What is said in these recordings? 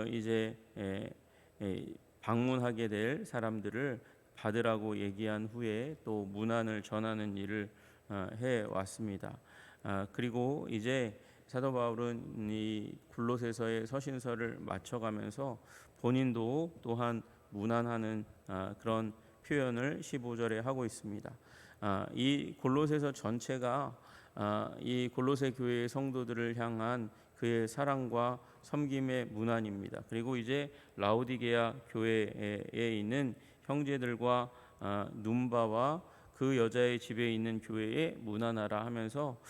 이제 방문하게 될 사람들을 받으라고 얘기한 후에 또 문안을 전하는 일을 해 왔습니다. 그리고 이제 사도 바울은 이 골로새서의 서신서를 마쳐가면서 본인도 또한 문안하는 그런 표현을 15절에 하고 있습니다. 이 골로새서 전체가 이 골로새 교회의 성도들을 향한 그의 사랑과 섬김의 문안입니다. 그리고 이제 라오디게아 교회에 있는 형제들과 눈바와 그 여자의 집에 있는 교회에 문안하라 하면서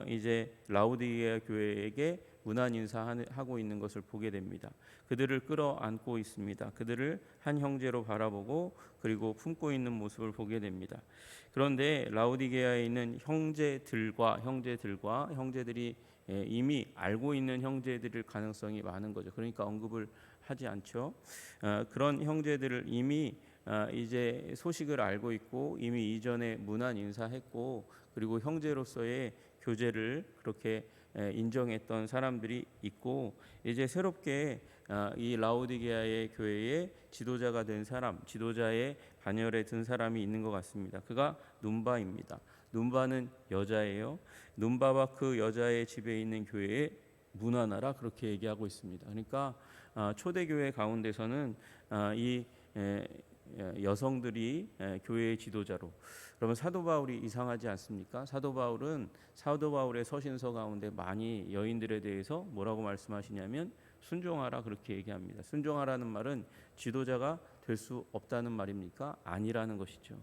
이제 라오디게아 교회에게 문안 인사하고 있는 것을 보게 됩니다. 그들을 끌어안고 있습니다. 그들을 한 형제로 바라보고 그리고 품고 있는 모습을 보게 됩니다. 그런데 라오디게아에 있는 형제들이 이미 알고 있는 형제들일 가능성이 많은 거죠. 그러니까 언급을 하지 않죠. 그런 형제들을 이미 이제 소식을 알고 있고 이미 이전에 문안 인사했고 그리고 형제로서의 교제를 그렇게 인정했던 사람들이 있고 이제 새롭게 이 라오디게아의 교회의 지도자가 된 사람, 지도자의 반열에 든 사람이 있는 것 같습니다. 그가 눈바입니다. 눈바는 여자예요. 눈바와 그 여자의 집에 있는 교회에 문안하라 그렇게 얘기하고 있습니다. 그러니까 초대교회 가운데서는 이 여성들이 교회의 지도자로. 그러면 사도 바울이 이상하지 않습니까? 사도 바울의 서신서 가운데 많이 여인들에 대해서 뭐라고 말씀하시냐면 순종하라 그렇게 얘기합니다. 순종하라는 말은 지도자가 될 수 없다는 말입니까? 아니라는 것이죠.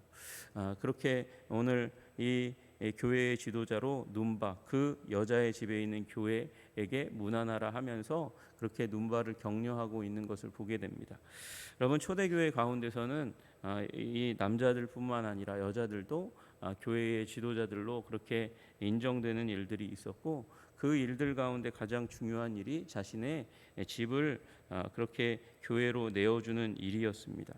그렇게 오늘 이 교회의 지도자로 눈바 그 여자의 집에 있는 교회에게 문안하라 하면서 그렇게 눈바를 격려하고 있는 것을 보게 됩니다. 여러분 초대교회 가운데서는 이 남자들뿐만 아니라 여자들도 교회의 지도자들로 그렇게 인정되는 일들이 있었고 그 일들 가운데 가장 중요한 일이 자신의 집을 그렇게 교회로 내어주는 일이었습니다.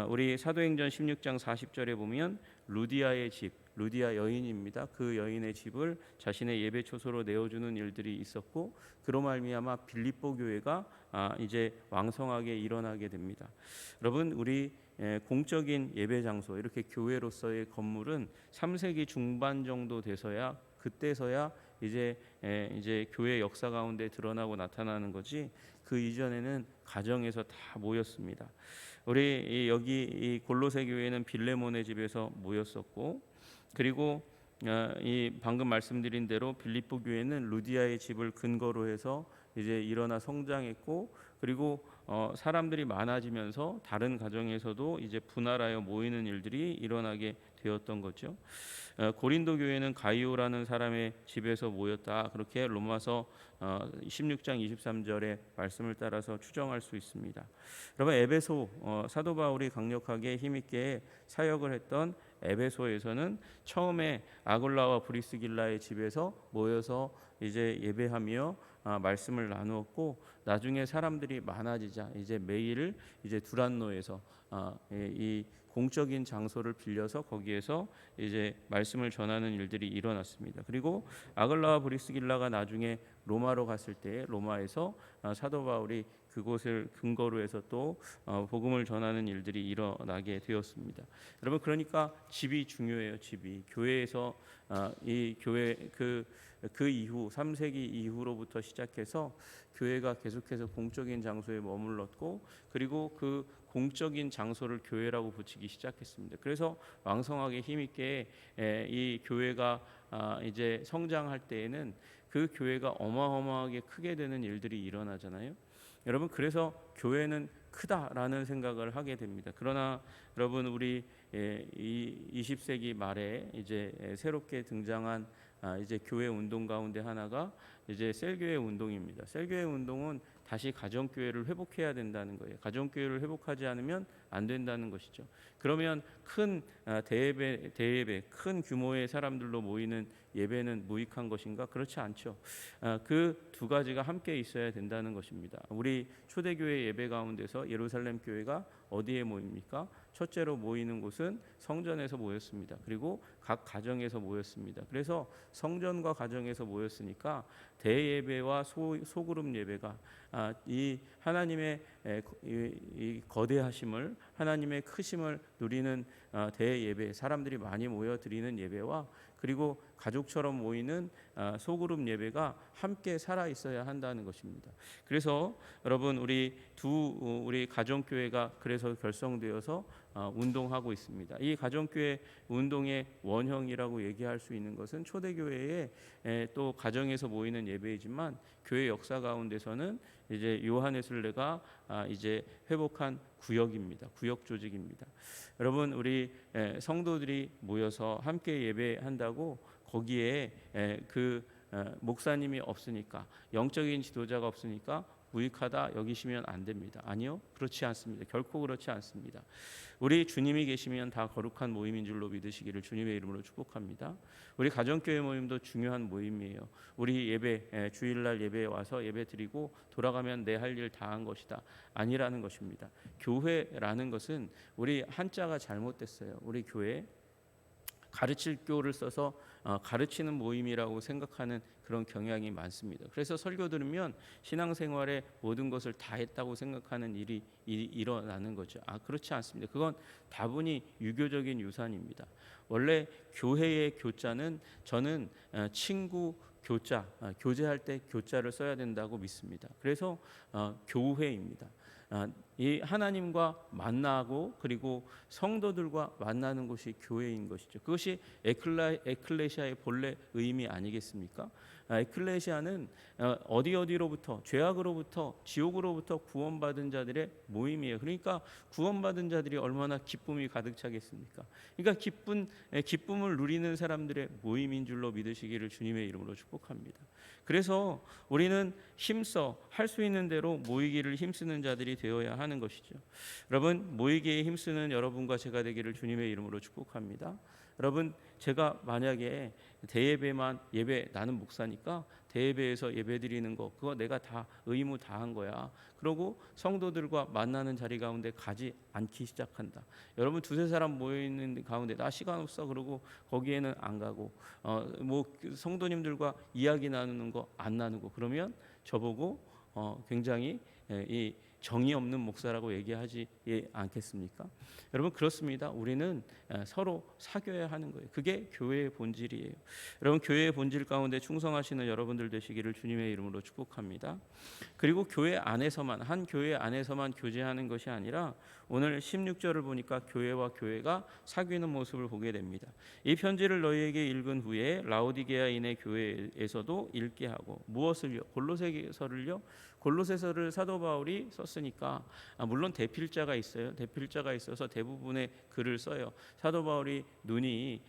우리 사도행전 16장 40절에 보면 루디아의 집, 루디아 여인입니다. 그 여인의 집을 자신의 예배 초소로 내어주는 일들이 있었고 그로 말미암아 빌립보 교회가 이제 왕성하게 일어나게 됩니다. 여러분 우리 공적인 예배 장소 이렇게 교회로서의 건물은 3세기 중반 정도 돼서야 그때서야 이제 교회 역사 가운데 드러나고 나타나는 거지 그 이전에는 가정에서 다 모였습니다. 우리 여기 이 골로새 교회는 빌레몬의 집에서 모였었고 그리고 이 방금 말씀드린 대로 빌립보 교회는 루디아의 집을 근거로 해서 이제 일어나 성장했고 그리고 사람들이 많아지면서 다른 가정에서도 이제 분할하여 모이는 일들이 일어나게 되었던 거죠. 고린도 교회는 가이오라는 사람의 집에서 모였다. 그렇게 로마서 16장 23절의 말씀을 따라서 추정할 수 있습니다. 여러분 에베소 사도 바울이 강력하게 힘있게 사역을 했던 에베소에서는 처음에 아굴라와 브리스길라의 집에서 모여서 이제 예배하며 말씀을 나누었고 나중에 사람들이 많아지자 이제 매일 이제 두란노에서 이 공적인 장소를 빌려서 거기에서 이제 말씀을 전하는 일들이 일어났습니다. 그리고 아글라와 브리스길라가 나중에 로마로 갔을 때 로마에서 사도 바울이 그곳을 근거로 해서 또 복음을 전하는 일들이 일어나게 되었습니다. 여러분 그러니까 집이 중요해요. 집이 교회에서 이 교회 그 이후 3세기 이후로부터 시작해서 교회가 계속해서 공적인 장소에 머물렀고 그리고 그 공적인 장소를 교회라고 붙이기 시작했습니다. 그래서 왕성하게 힘있게 이 교회가 이제 성장할 때에는 그 교회가 어마어마하게 크게 되는 일들이 일어나잖아요. 여러분 그래서 교회는 크다라는 생각을 하게 됩니다. 그러나 여러분 우리 이 20세기 말에 이제 새롭게 등장한 이제 교회 운동 가운데 하나가 이제 셀교회 운동입니다. 셀교회 운동은 다시 가정교회를 회복해야 된다는 거예요. 가정교회를 회복하지 않으면 안 된다는 것이죠. 그러면 큰 대예배 큰 규모의 사람들로 모이는 예배는 무익한 것인가? 그렇지 않죠. 그 두 가지가 함께 있어야 된다는 것입니다. 우리 초대교회 예배 가운데서 예루살렘 교회가 어디에 모입니까? 첫째로 모이는 곳은 성전에서 모였습니다. 그리고 각 가정에서 모였습니다. 그래서 성전과 가정에서 모였으니까 대예배와 소그룹 예배가 이 하나님의 이 거대하심을, 하나님의 크심을 누리는 대예배, 사람들이 많이 모여 드리는 예배와 그리고 가족처럼 모이는 소그룹 예배가 함께 살아 있어야 한다는 것입니다. 그래서 여러분 우리 가정교회가 그래서 결성되어서 운동하고 있습니다. 이 가정교회 운동의 원형이라고 얘기할 수 있는 것은 초대교회의 또 가정에서 모이는 예배이지만 교회 역사 가운데서는 이제 요한회술례가 이제 회복한 구역입니다. 구역 조직입니다. 여러분 우리 성도들이 모여서 함께 예배한다고 거기에 그 목사님이 없으니까, 영적인 지도자가 없으니까 무익하다 여기시면 안 됩니다. 아니요, 그렇지 않습니다. 결코 그렇지 않습니다. 우리 주님이 계시면 다 거룩한 모임인 줄로 믿으시기를 주님의 이름으로 축복합니다. 우리 가정교회 모임도 중요한 모임이에요. 우리 예배, 주일날 예배에 와서 예배 드리고 돌아가면 내 할 일 다 한 것이다, 아니라는 것입니다. 교회라는 것은 우리 한자가 잘못됐어요. 우리 교회 가르칠 교를 써서 가르치는 모임이라고 생각하는 그런 경향이 많습니다. 그래서 설교 들으면 신앙생활에 모든 것을 다 했다고 생각하는 일이 일어나는 거죠. 그렇지 않습니다. 그건 다분히 유교적인 유산입니다. 원래 교회의 교자는 저는 친구 교자, 교제할 때 교자를 써야 된다고 믿습니다. 그래서 교회입니다. 이 하나님과 만나고 그리고 성도들과 만나는 곳이 교회인 것이죠. 그것이 에클레시아의 본래 의미 아니겠습니까? 에클레시아는 어디로부터, 죄악으로부터, 지옥으로부터 구원받은 자들의 모임이에요. 그러니까 구원받은 자들이 얼마나 기쁨이 가득 차겠습니까? 그러니까 기쁨을 누리는 사람들의 모임인 줄로 믿으시기를 주님의 이름으로 축복합니다. 그래서 우리는 힘써 할 수 있는 대로 모이기를 힘쓰는 자들이 되어야 하는 것이죠. 여러분, 모이기에 힘쓰는 여러분과 제가 되기를 주님의 이름으로 축복합니다. 여러분, 제가 만약에 대예배만 예배, 나는 목사니까 대예배에서 예배 드리는 거 그거 내가 다 의무 다 한 거야, 그러고 성도들과 만나는 자리 가운데 가지 않기 시작한다. 여러분, 두세 사람 모여있는 가운데 나 시간 없어 그러고 거기에는 안 가고 뭐 성도님들과 이야기 나누는 거 안 나누고 그러면 저보고 굉장히 이 정이 없는 목사라고 얘기하지 않겠습니까? 여러분, 그렇습니다. 우리는 서로 사귀어야 하는 거예요. 그게 교회의 본질이에요. 여러분, 교회의 본질 가운데 충성하시는 여러분들 되시기를 주님의 이름으로 축복합니다. 그리고 교회 안에서만, 한 교회 안에서만 교제하는 것이 아니라 오늘 16절을 보니까 교회와 교회가 사귀는 모습을 보게 됩니다. 이 편지를 너희에게 읽은 후에 라오디게아인의 교회에서도 읽게 하고, 무엇을요? 골로새서를요. 골로새서를 사도 바울이 썼으니까 물론 대필자가 있어요. 대필자가 있어서 대부분의 글을 써요. 사도 바울이 눈이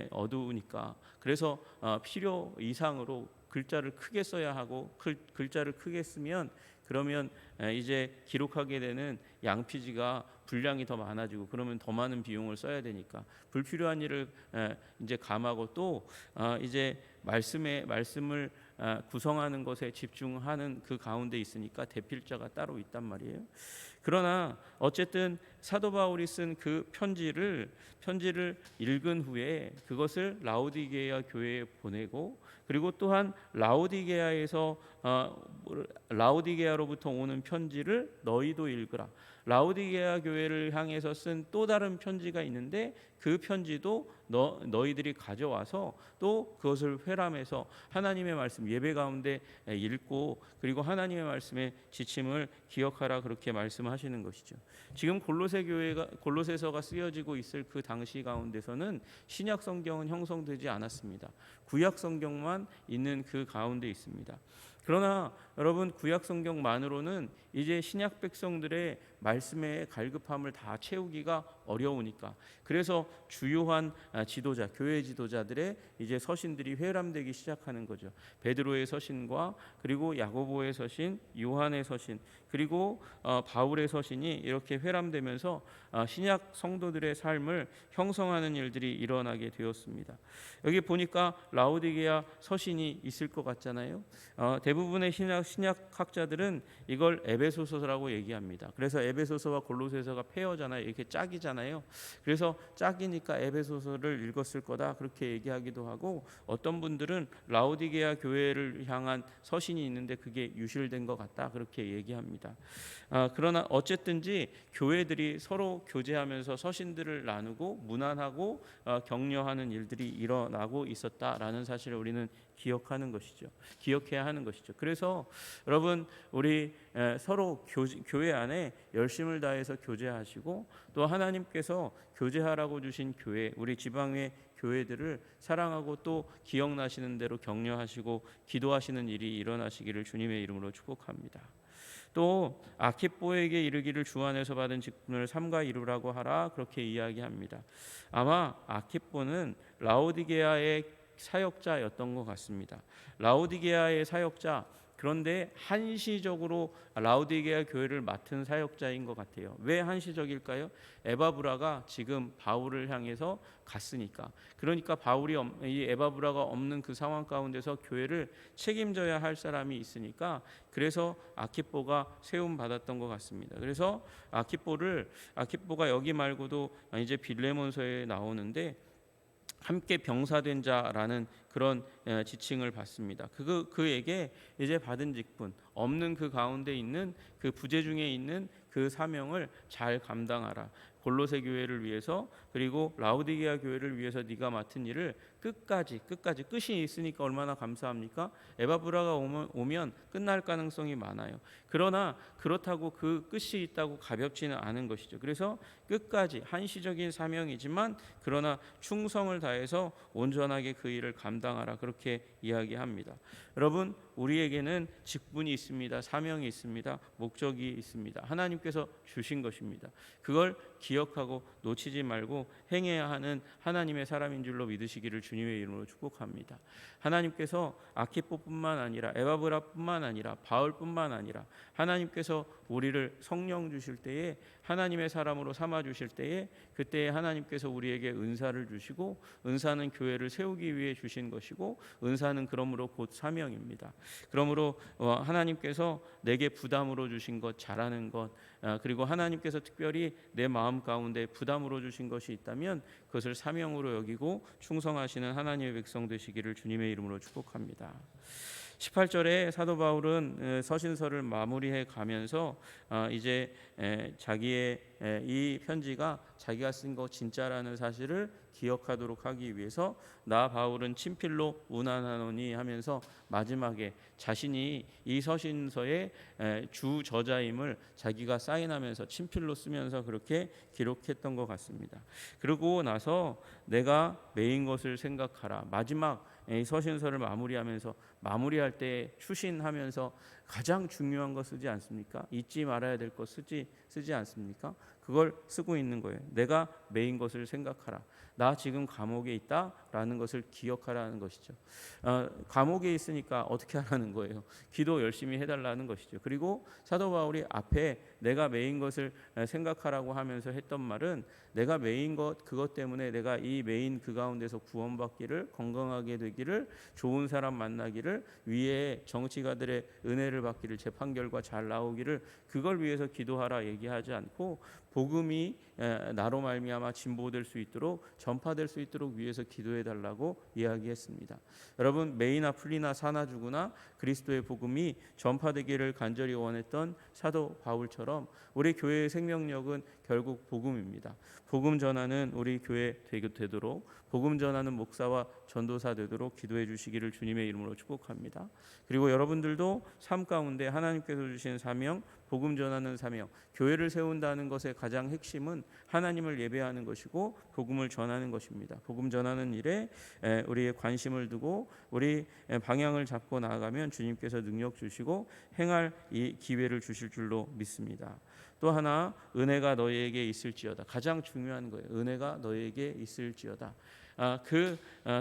어두우니까 그래서 필요 이상으로 글자를 크게 써야 하고, 글자를 크게 쓰면 그러면 이제 기록하게 되는 양피지가 분량이 더 많아지고 그러면 더 많은 비용을 써야 되니까 불필요한 일을 이제 감하고 또 이제 말씀을 구성하는 것에 집중하는 그 가운데 있으니까 대필자가 따로 있단 말이에요. 그러나 어쨌든 사도 바울이 쓴 그 편지를 읽은 후에 그것을 라오디게아 교회에 보내고, 그리고 또한 라오디게아로부터 오는 편지를 너희도 읽으라. 라오디게아 교회를 향해서 쓴 또 다른 편지가 있는데 그 편지도 너희들이 가져와서 또 그것을 회람해서 하나님의 말씀 예배 가운데 읽고, 그리고 하나님의 말씀의 지침을 기억하라, 그렇게 말씀하시는 것이죠. 지금 골로새서가 쓰여지고 있을 그 당시 가운데서는 신약 성경은 형성되지 않았습니다. 구약 성경만 있는 그 가운데 있습니다. 그러나 여러분 구약 성경만으로는 이제 신약 백성들의 말씀의 갈급함을 다 채우기가 어려우니까, 그래서 주요한 지도자, 교회 지도자들의 이제 서신들이 회람되기 시작하는 거죠. 베드로의 서신과 그리고 야고보의 서신, 요한의 서신, 그리고 바울의 서신이 이렇게 회람되면서 신약 성도들의 삶을 형성하는 일들이 일어나게 되었습니다. 여기 보니까 라오디게아 서신이 있을 것 같잖아요. 대부분의 신약학자들은 이걸 에베소서라고 얘기합니다. 그래서 에베소서와 골로새서가 페어잖아요. 이렇게 짝이잖아요. 그래서 짝이니까 에베소서를 읽었을 거다 그렇게 얘기하기도 하고, 어떤 분들은 라오디게아 교회를 향한 서신이 있는데 그게 유실된 것 같다 그렇게 얘기합니다. 그러나 어쨌든지 교회들이 서로 교제하면서 서신들을 나누고 문안하고 격려하는 일들이 일어나고 있었다라는 사실을 우리는 기억하는 것이죠. 기억해야 하는 것이죠. 그래서 여러분 우리 서로 교회 안에 열심을 다해서 교제하시고, 또 하나님께서 교제하라고 주신 교회, 우리 지방의 교회들을 사랑하고 또 기억나시는 대로 격려하시고 기도하시는 일이 일어나시기를 주님의 이름으로 축복합니다. 또 아키뽀에게 이르기를 주 안에서 받은 직분을 삼가 이루라고 하라 그렇게 이야기합니다. 아마 아키뽀는 라오디게아의 사역자였던 것 같습니다. 라오디게아의 사역자, 그런데 한시적으로 라오디게아 교회를 맡은 사역자인 것 같아요. 왜 한시적일까요? 에바브라가 지금 바울을 향해서 갔으니까. 그러니까 바울이 이 에바브라가 없는 그 상황 가운데서 교회를 책임져야 할 사람이 있으니까, 그래서 아키뽀가 세움 받았던 것 같습니다. 그래서 아키뽀가 여기 말고도 이제 빌레몬서에 나오는데 함께 병사된 자라는 그런 지칭을 받습니다. 그에게 이제 받은 직분, 없는 그 가운데 있는 그 부재 중에 있는 그 사명을 잘 감당하라. 골로새 교회를 위해서, 그리고 라오디게아 교회를 위해서 네가 맡은 일을 끝까지 끝이 있으니까 얼마나 감사합니까? 에바브라가 오면 끝날 가능성이 많아요. 그러나 그렇다고 그 끝이 있다고 가볍지는 않은 것이죠. 그래서 끝까지 한시적인 사명이지만 그러나 충성을 다해서 온전하게 그 일을 감당하라 그렇게 이야기합니다. 여러분 우리에게는 직분이 있습니다. 사명이 있습니다. 목적이 있습니다. 하나님께서 주신 것입니다. 그걸 기억하고 놓치지 말고 행해야 하는 하나님의 사람인 줄로 믿으시기를 주님의 이름으로 축복합니다. 하나님께서 아키뽀뿐만 아니라 에바브라뿐만 아니라 바울뿐만 아니라 하나님께서 우리를 성령 주실 때에, 하나님의 사람으로 삼아 주실 때에, 그때에 하나님께서 우리에게 은사를 주시고, 은사는 교회를 세우기 위해 주신 것이고, 은사는 그러므로 곧 사명입니다. 그러므로 하나님께서 내게 부담으로 주신 것, 잘하는 것, 그리고 하나님께서 특별히 내 마음 가운데 부담으로 주신 것이 있다면 그것을 사명으로 여기고 충성하시는 하나님의 백성 되시기를 주님의 이름으로 축복합니다. 18절에 사도 바울은 서신서를 마무리해 가면서 이제 자기의 이 편지가 자기가 쓴 거 진짜라는 사실을 기억하도록 하기 위해서 나 바울은 친필로 운안하노니 하면서 마지막에 자신이 이 서신서의 주 저자임을 자기가 사인하면서 친필로 쓰면서 그렇게 기록했던 것 같습니다. 그러고 나서 내가 메인 것을 생각하라. 마지막 이 서신서를 마무리할 때 추신하면서 가장 중요한 거 쓰지 않습니까? 잊지 말아야 될 거 쓰지 않습니까? 그걸 쓰고 있는 거예요. 내가 메인 것을 생각하라. 나 지금 감옥에 있다라는 것을 기억하라는 것이죠. 감옥에 있으니까 어떻게 하라는 거예요? 기도 열심히 해달라는 것이죠. 그리고 사도 바울이 앞에 내가 메인 것을 생각하라고 하면서 했던 말은, 내가 메인 것 그것 때문에 내가 이 메인 그 가운데서 구원받기를, 건강하게 되기를, 좋은 사람 만나기를, 위에 정치가들의 은혜를 받기를, 재판 결과 잘 나오기를, 그걸 위해서 기도하라 얘기하지 않고 복음이 나로 말미암아 진보될 수 있도록, 전파될 수 있도록 위해서 기도해 달라고 이야기했습니다. 여러분 메이나 풀리나 사나 죽으나 그리스도의 복음이 전파되기를 간절히 원했던 사도 바울처럼 우리 교회의 생명력은 결국 복음입니다. 복음 전하는 우리 교회 되도록, 복음 전하는 목사와 전도사 되도록 기도해 주시기를 주님의 이름으로 축복합니다. 축복합니다. 그리고 여러분들도 삶 가운데 하나님께서 주신 사명, 복음 전하는 사명, 교회를 세운다는 것의 가장 핵심은 하나님을 예배하는 것이고 복음을 전하는 것입니다. 복음 전하는 일에 우리의 관심을 두고 우리 방향을 잡고 나아가면 주님께서 능력 주시고 행할 이 기회를 주실 줄로 믿습니다. 또 하나, 은혜가 너희에게 있을지어다. 가장 중요한 거예요. 은혜가 너희에게 있을지어다.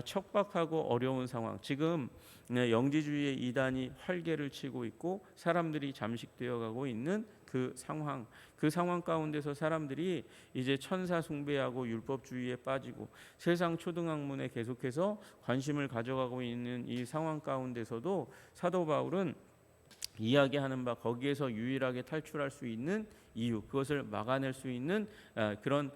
척박하고 어려운 상황, 지금 영지주의의 이단이 활개를 치고 있고 사람들이 잠식되어 가고 있는 그 상황 가운데서 사람들이 이제 천사 숭배하고 율법주의에 빠지고 세상 초등학문에 계속해서 관심을 가져가고 있는 이 상황 가운데서도 사도 바울은 이야기하는 바, 거기에서 유일하게 탈출할 수 있는 이유, 그것을 막아낼 수 있는 그런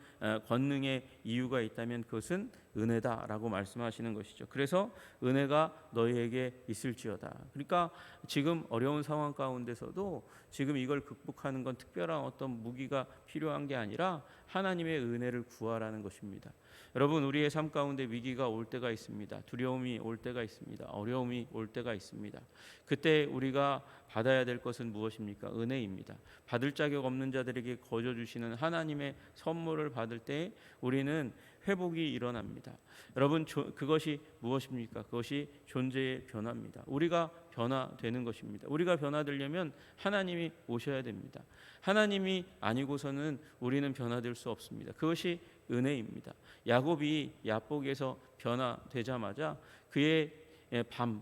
권능의 이유가 있다면 그것은 은혜다라고 말씀하시는 것이죠. 그래서 은혜가 너희에게 있을지어다. 그러니까 지금 어려운 상황 가운데서도 지금 이걸 극복하는 건 특별한 어떤 무기가 필요한 게 아니라 하나님의 은혜를 구하라는 것입니다. 여러분, 우리의 삶 가운데 위기가 올 때가 있습니다. 두려움이 올 때가 있습니다. 어려움이 올 때가 있습니다. 그때 우리가 받아야 될 것은 무엇입니까? 은혜입니다. 받을 자격 없는 자들에게 거저 주시는 하나님의 선물을 받을 때 우리는 회복이 일어납니다. 여러분, 그것이 무엇입니까? 그것이 존재의 변화입니다. 우리가 변화되는 것입니다. 우리가 변화되려면 하나님이 오셔야 됩니다. 하나님이 아니고서는 우리는 변화될 수 없습니다. 그것이 은혜입니다. 야곱이 야복에서 변화되자마자 그의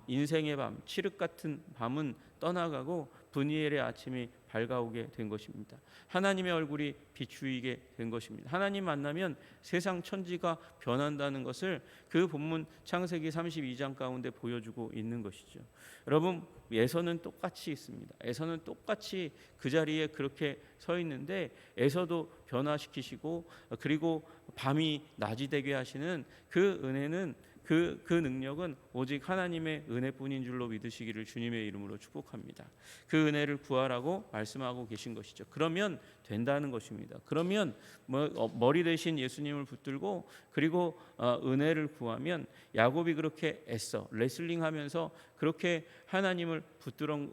인생의 밤, 칠흑 같은 밤은 떠나가고 분이엘의 아침이 밝아오게 된 것입니다. 하나님의 얼굴이 비추이게 된 것입니다. 하나님 만나면 세상 천지가 변한다는 것을 그 본문 창세기 32장 가운데 보여주고 있는 것이죠. 여러분, 에서는 똑같이 있습니다. 에서는 똑같이 그 자리에 그렇게 서 있는데 에서도 변화시키시고 그리고 밤이 낮이 되게 하시는 그 은혜는 그 능력은 오직 하나님의 은혜뿐인 줄로 믿으시기를 주님의 이름으로 축복합니다. 그 은혜를 구하라고 말씀하고 계신 것이죠. 그러면 된다는 것입니다. 그러면 머리 대신 예수님을 붙들고 그리고 은혜를 구하면 야곱이 그렇게 애써 레슬링하면서 그렇게 하나님을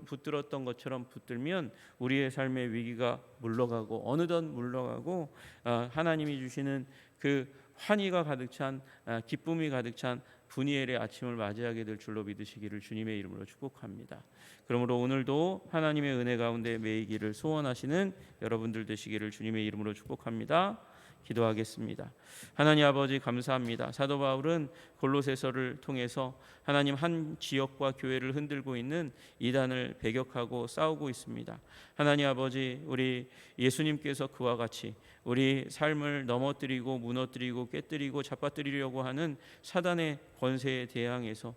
붙들었던 것처럼 붙들면 우리의 삶의 위기가 물러가고 어느덧 물러가고 하나님이 주시는 그 환희가 가득 찬 기쁨이 가득 찬 분이엘의 아침을 맞이하게 될 줄로 믿으시기를 주님의 이름으로 축복합니다. 그러므로 오늘도 하나님의 은혜 가운데 매이기를 소원하시는 여러분들 되시기를 주님의 이름으로 축복합니다. 기도하겠습니다. 하나님 아버지, 감사합니다. 사도 바울은 골로새서를 통해서 하나님 한 지역과 교회를 흔들고 있는 이단을 배격하고 싸우고 있습니다. 하나님 아버지, 우리 예수님께서 그와 같이 우리 삶을 넘어뜨리고 무너뜨리고 깨뜨리고 잡아뜨리려고 하는 사단의 권세에 대항해서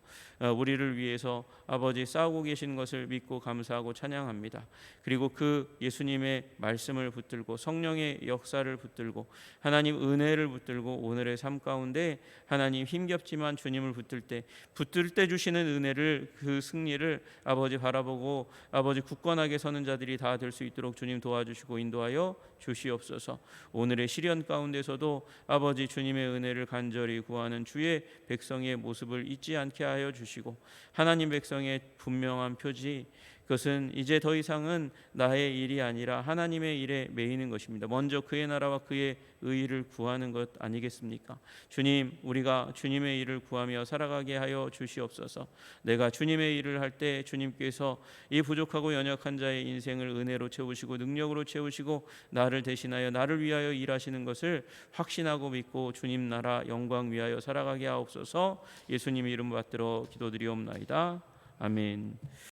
우리를 위해서 아버지 싸우고 계신 것을 믿고 감사하고 찬양합니다. 그리고 그 예수님의 말씀을 붙들고 성령의 역사를 붙들고 하나님 은혜를 붙들고 오늘의 삶 가운데 하나님 힘겹지만 주님을 붙들 때 주시는 은혜를, 그 승리를 아버지 바라보고 아버지 굳건하게 서는 자들이 다 될 수 있도록 주님 도와주시고 인도하여 주시옵소서. 오늘의 시련 가운데서도 아버지 주님의 은혜를 간절히 구하는 주의 백성의 모습을 잊지 않게 하여 주시고 하나님 백성의 분명한 표지, 그것은 이제 더 이상은 나의 일이 아니라 하나님의 일에 매이는 것입니다. 먼저 그의 나라와 그의 의의를 구하는 것 아니겠습니까? 주님, 우리가 주님의 일을 구하며 살아가게 하여 주시옵소서. 내가 주님의 일을 할 때 주님께서 이 부족하고 연약한 자의 인생을 은혜로 채우시고 능력으로 채우시고 나를 대신하여 나를 위하여 일하시는 것을 확신하고 믿고 주님 나라 영광 위하여 살아가게 하옵소서. 예수님의 이름 받들어 기도드리옵나이다. 아멘.